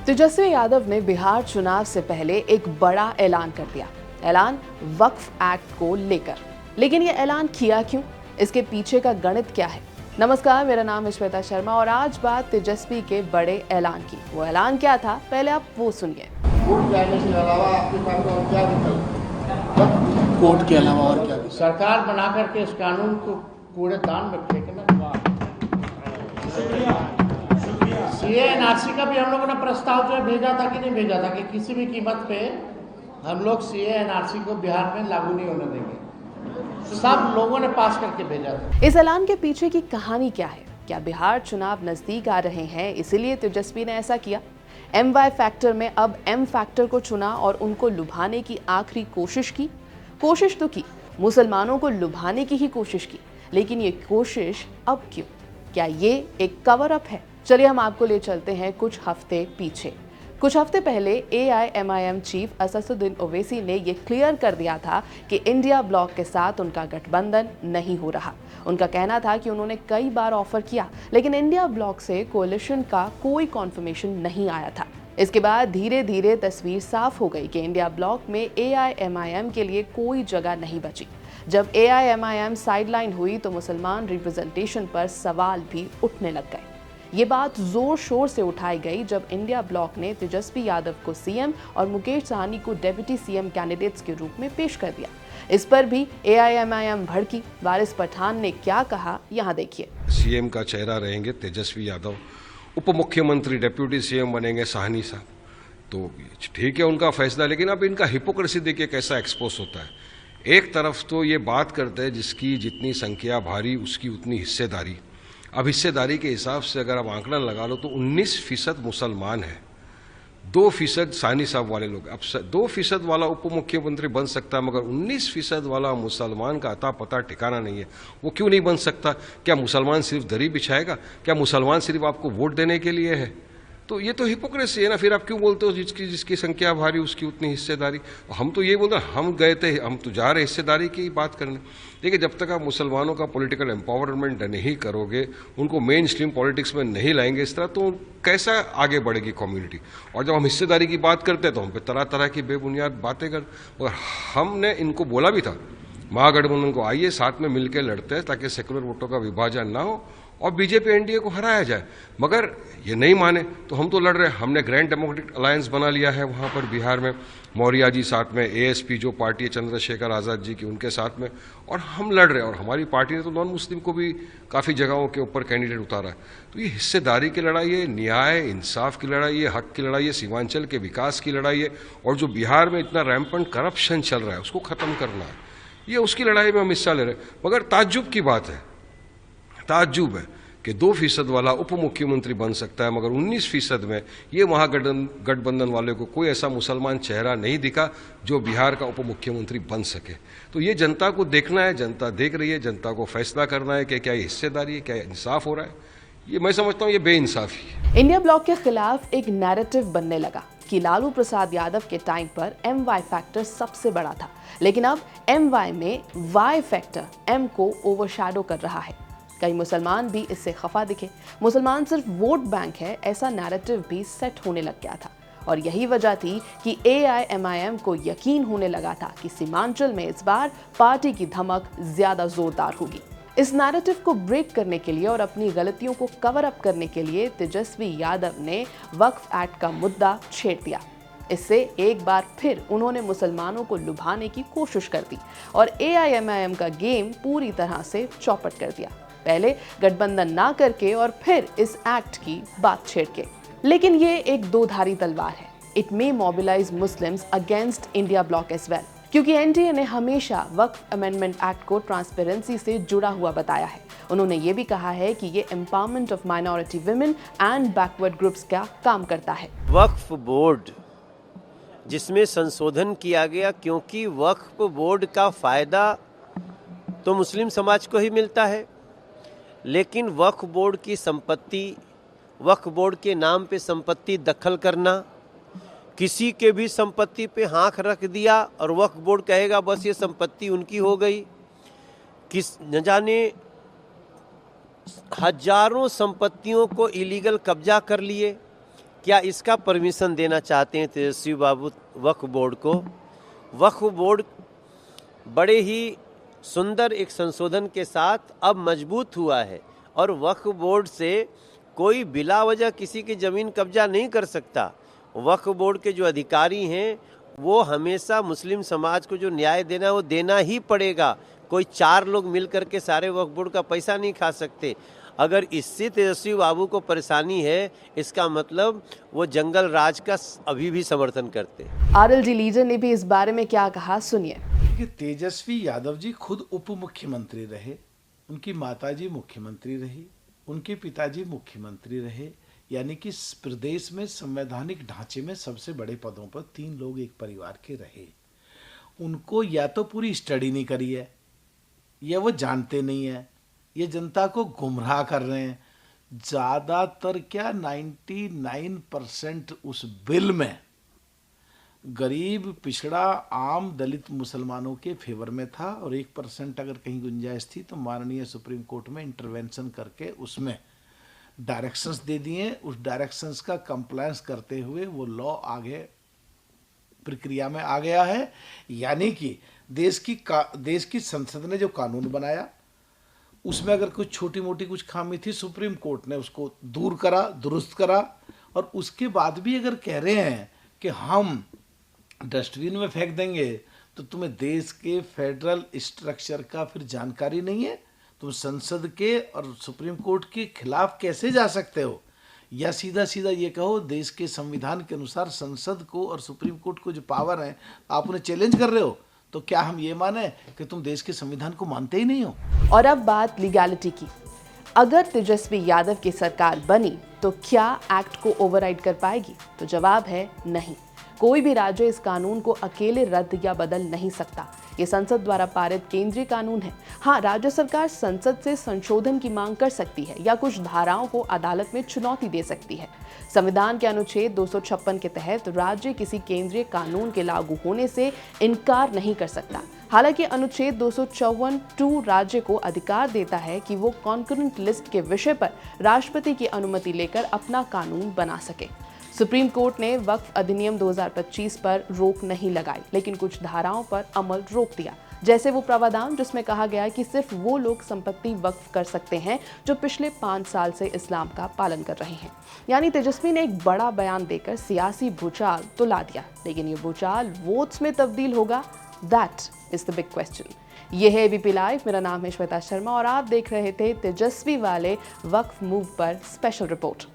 तेजस्वी यादव ने बिहार चुनाव से पहले एक बड़ा ऐलान कर दिया। ऐलान वक्फ एक्ट को लेकर। लेकिन ये ऐलान किया क्यों? इसके पीछे का गणित क्या है? नमस्कार, मेरा नाम है श्वेता शर्मा और आज बात तेजस्वी के बड़े ऐलान की। वो ऐलान क्या था, पहले आप वो सुनिए। कोर्ट के अलावा और क्या? सरकार बना करके इस कानून को कूड़ेदान में फेंकना। सीए एनआरसी का भी हम लोगों ने प्रस्ताव जो है भेजा था कि नहीं भेजा था कि किसी भी कीमत पे हम लोग सीए एनआरसी को बिहार में लागू नहीं होने देंगे। सब लोगों ने पास करके भेजा था। इस ऐलान के पीछे की कहानी क्या है? क्या बिहार चुनाव नजदीक आ रहे हैं, इसीलिए तेजस्वी ने ऐसा किया? MY फैक्टर में अब M फैक्टर को चुना और उनको लुभाने की आखिरी कोशिश तो की, मुसलमानों को लुभाने की ही कोशिश की। लेकिन ये कोशिश अब क्यों? क्या ये एक कवर अप है? चलिए हम आपको ले चलते हैं कुछ हफ्ते पीछे। कुछ हफ्ते पहले AIMIM चीफ असदुद्दीन ओवैसी ने ये क्लियर कर दिया था कि इंडिया ब्लॉक के साथ उनका गठबंधन नहीं हो रहा। उनका कहना था कि उन्होंने कई बार ऑफर किया, लेकिन इंडिया ब्लॉक से कोalition का कोई कॉन्फर्मेशन नहीं आया था। इसके बाद धीरे धीरे तस्वीर साफ हो गई कि इंडिया ब्लॉक में AIMIM के लिए कोई जगह नहीं बची। जब AIMIM साइडलाइन हुई तो मुसलमान रिप्रेजेंटेशन पर सवाल भी उठने लग गए। ये बात जोर शोर से उठाई गई जब इंडिया ब्लॉक ने तेजस्वी यादव को CM और मुकेश सहनी को डेप्यूटी CM कैंडिडेट्स के रूप में पेश कर दिया। इस पर भी AIMIM भड़की। वारिस पठान ने क्या कहा, यहाँ देखिए। CM का चेहरा रहेंगे तेजस्वी यादव, उप मुख्यमंत्री डेप्यूटी CM बनेंगे सहनी साहब, तो ठीक है उनका फैसला। लेकिन अब इनका हिपोक्रेसी देखिए कैसा एक्सपोज होता है। एक तरफ तो ये बात करते हैं जिसकी जितनी संख्या भारी उसकी उतनी हिस्सेदारी। अब हिस्सेदारी के हिसाब से अगर आप आंकड़ा लगा लो तो 19% मुसलमान है, 2% सानी साहब वाले लोग। अब 2% वाला उप मुख्यमंत्री बन सकता है, मगर 19% वाला मुसलमान का अता पता ठिकाना नहीं है। वो क्यों नहीं बन सकता? क्या मुसलमान सिर्फ दरी बिछाएगा? क्या मुसलमान सिर्फ आपको वोट देने के लिए है? तो ये तो हिपोक्रेसी है ना। फिर आप क्यों बोलते हो जिसकी संख्या भारी उसकी उतनी हिस्सेदारी? हम तो ये बोलते हैं, हम गए थे, हम तो जा रहे हिस्सेदारी की बात करने। देखिए, जब तक आप मुसलमानों का पॉलिटिकल एम्पावरमेंट नहीं करोगे, उनको मेन स्ट्रीम पॉलिटिक्स में नहीं लाएंगे इस तरह, तो कैसा आगे बढ़ेगी कम्युनिटी? और जब हम हिस्सेदारी की बात करते हैं तो हम पे तरह तरह की बेबुनियाद बातें कर। और हमने इनको बोला भी था महागठबंधन को, आइए साथ में मिलकर लड़ते हैं ताकि सेकुलर वोटों का विभाजन ना हो और बीजेपी NDA को हराया जाए। मगर ये नहीं माने तो हम तो लड़ रहे हैं। हमने ग्रैंड डेमोक्रेटिक अलायंस बना लिया है वहाँ पर बिहार में, मौर्या जी साथ में, ASP जो पार्टी है चंद्रशेखर आज़ाद जी की, उनके साथ में, और हम लड़ रहे हैं। और हमारी पार्टी ने तो नॉन मुस्लिम को भी काफ़ी जगहों के ऊपर कैंडिडेट उतारा है। तो ये हिस्सेदारी की लड़ाई है, न्याय इंसाफ की लड़ाई है, हक की लड़ाई है, सीमांचल के विकास की लड़ाई है। और जो बिहार में इतना रैम्पेंट करप्शन चल रहा है उसको ख़त्म करना है, ये उसकी लड़ाई में हम हिस्सा ले रहे हैं। मगर ताज्जुब की बात है, ताज्जुब है कि 2% वाला उप मुख्यमंत्री बन सकता है, मगर 19% में ये महागठबंधन वाले को कोई ऐसा मुसलमान चेहरा नहीं दिखा जो बिहार का उप मुख्यमंत्री बन सके। तो ये जनता को देखना है, जनता देख रही है, जनता को फैसला करना है कि क्या ये हिस्सेदारी है, क्या इंसाफ हो रहा है। ये मैं समझता हूँ ये बेइंसाफी है। इंडिया ब्लॉक के खिलाफ एक नैरेटिव बनने लगा कि लालू प्रसाद यादव के टाइम पर MY फैक्टर सबसे बड़ा था, लेकिन अब MY में Y फैक्टर M को ओवरशैडो कर रहा है। कई मुसलमान भी इससे खफा दिखे। मुसलमान सिर्फ वोट बैंक है, ऐसा नैरेटिव भी सेट होने लग गया था। और यही वजह थी कि AIMIM को यकीन होने लगा था कि सीमांचल में इस बार पार्टी की धमक ज्यादा जोरदार होगी। इस नैरेटिव को ब्रेक करने के लिए और अपनी गलतियों को कवर अप करने के लिए तेजस्वी यादव ने वक्फ एक्ट का मुद्दा छेड़ दिया। इससे एक बार फिर उन्होंने मुसलमानों को लुभाने की कोशिश कर दी और AIMIM का गेम पूरी तरह से चौपट कर दिया। पहले गठबंधन ना करके और फिर इस एक्ट की बात छेड़ के। लेकिन ये एक दो-धारी तलवार है। It may mobilise Muslims against India bloc as well, क्योंकि NDA ने हमेशा वक्फ अमेंडमेंट एक्ट को ट्रांसपेरेंसी से जुड़ा हुआ बताया है। उन्होंने ये भी कहा है कि ये empowerment of minority women and backward groups का काम करता है। वक्फ बोर्ड जिसमें संशोधन किया गया, क्योंकि वक्फ बोर्ड का फायदा तो मुस्लिम समाज को ही मिलता है, लेकिन वक्फ बोर्ड की संपत्ति, वक्फ बोर्ड के नाम पे संपत्ति दखल करना, किसी के भी संपत्ति पे हाथ रख दिया और वक्फ बोर्ड कहेगा बस ये संपत्ति उनकी हो गई। न जाने हजारों संपत्तियों को इलीगल कब्जा कर लिए, क्या इसका परमिशन देना चाहते हैं तेजस्वी बाबू वक्फ बोर्ड को? वक्फ बोर्ड बड़े ही सुंदर एक संशोधन के साथ अब मजबूत हुआ है और वक्फ बोर्ड से कोई बिला वजह किसी की ज़मीन कब्जा नहीं कर सकता। वक्फ बोर्ड के जो अधिकारी हैं वो हमेशा मुस्लिम समाज को जो न्याय देना है वो देना ही पड़ेगा। कोई 4 लोग मिल करके सारे वक्फ बोर्ड का पैसा नहीं खा सकते। अगर इससे तेजस्वी बाबू को परेशानी है, इसका मतलब वो जंगल राज का अभी भी समर्थन करते हैं। आरएलडी लीडर ने भी इस बारे में क्या कहा, सुनिए। कि तेजस्वी यादव जी खुद उप मुख्यमंत्री रहे, उनकी माताजी मुख्यमंत्री रही, उनके पिताजी मुख्यमंत्री रहे, यानी कि इस प्रदेश में संवैधानिक ढांचे में सबसे बड़े पदों पर 3 लोग एक परिवार के रहे। उनको या तो पूरी स्टडी नहीं करी है या वो जानते नहीं है, ये जनता को गुमराह कर रहे हैं। ज़्यादातर क्या 99% उस बिल में गरीब, पिछड़ा, आम, दलित मुसलमानों के फेवर में था और 1% अगर कहीं गुंजाइश थी तो माननीय सुप्रीम कोर्ट में इंटरवेंशन करके उसमें डायरेक्शंस दे दिए। उस डायरेक्शंस का कंप्लायंस करते हुए वो लॉ आगे प्रक्रिया में आ गया है। यानी कि देश की संसद ने जो कानून बनाया उसमें अगर कुछ छोटी मोटी कुछ खामी थी, सुप्रीम कोर्ट ने उसको दूर करा, दुरुस्त करा। और उसके बाद भी अगर कह रहे हैं कि हम डस्टबिन में फेंक देंगे तो तुम्हें देश के फेडरल स्ट्रक्चर का फिर जानकारी नहीं है, तुम संसद के और सुप्रीम कोर्ट के खिलाफ कैसे जा सकते हो? या सीधा सीधा ये कहो देश के संविधान के अनुसार संसद को और सुप्रीम कोर्ट को जो पावर है आप उन्हें चैलेंज कर रहे हो, तो क्या हम ये माने कि तुम देश के संविधान को मानते ही नहीं हो? और अब बात लीगैलिटी की। अगर तेजस्वी यादव की सरकार बनी तो क्या एक्ट को ओवरराइड कर पाएगी? तो जवाब है नहीं। कोई भी राज्य इस कानून को अकेले रद्द या बदल नहीं सकता। ये संसद द्वारा पारित केंद्रीय कानून है। हाँ, राज्य सरकार संसद से संशोधन की मांग कर सकती है या कुछ धाराओं को अदालत में चुनौती दे सकती है। संविधान के अनुच्छेद 256 के तहत राज्य किसी केंद्रीय कानून के लागू होने से इनकार नहीं कर सकता। हालांकि अनुच्छेद 254(2) राज्य को अधिकार देता है कि वो कॉन्करेंट लिस्ट के विषय पर राष्ट्रपति की अनुमति लेकर अपना कानून बना सके। सुप्रीम कोर्ट ने वक्फ अधिनियम 2025 पर रोक नहीं लगाई, लेकिन कुछ धाराओं पर अमल रोक दिया, जैसे वो प्रावधान जिसमें कहा गया कि सिर्फ वो लोग संपत्ति वक्फ कर सकते हैं जो पिछले 5 साल से इस्लाम का पालन कर रहे हैं। यानी तेजस्वी ने एक बड़ा बयान देकर सियासी भूचाल तो ला दिया, लेकिन ये भूचाल वोट्स में तब्दील होगा? That is the big question. ये है एबीपी लाइव, मेरा नाम है श्वेता शर्मा और आप देख रहे थे तेजस्वी वाले वक्फ मूव पर स्पेशल रिपोर्ट।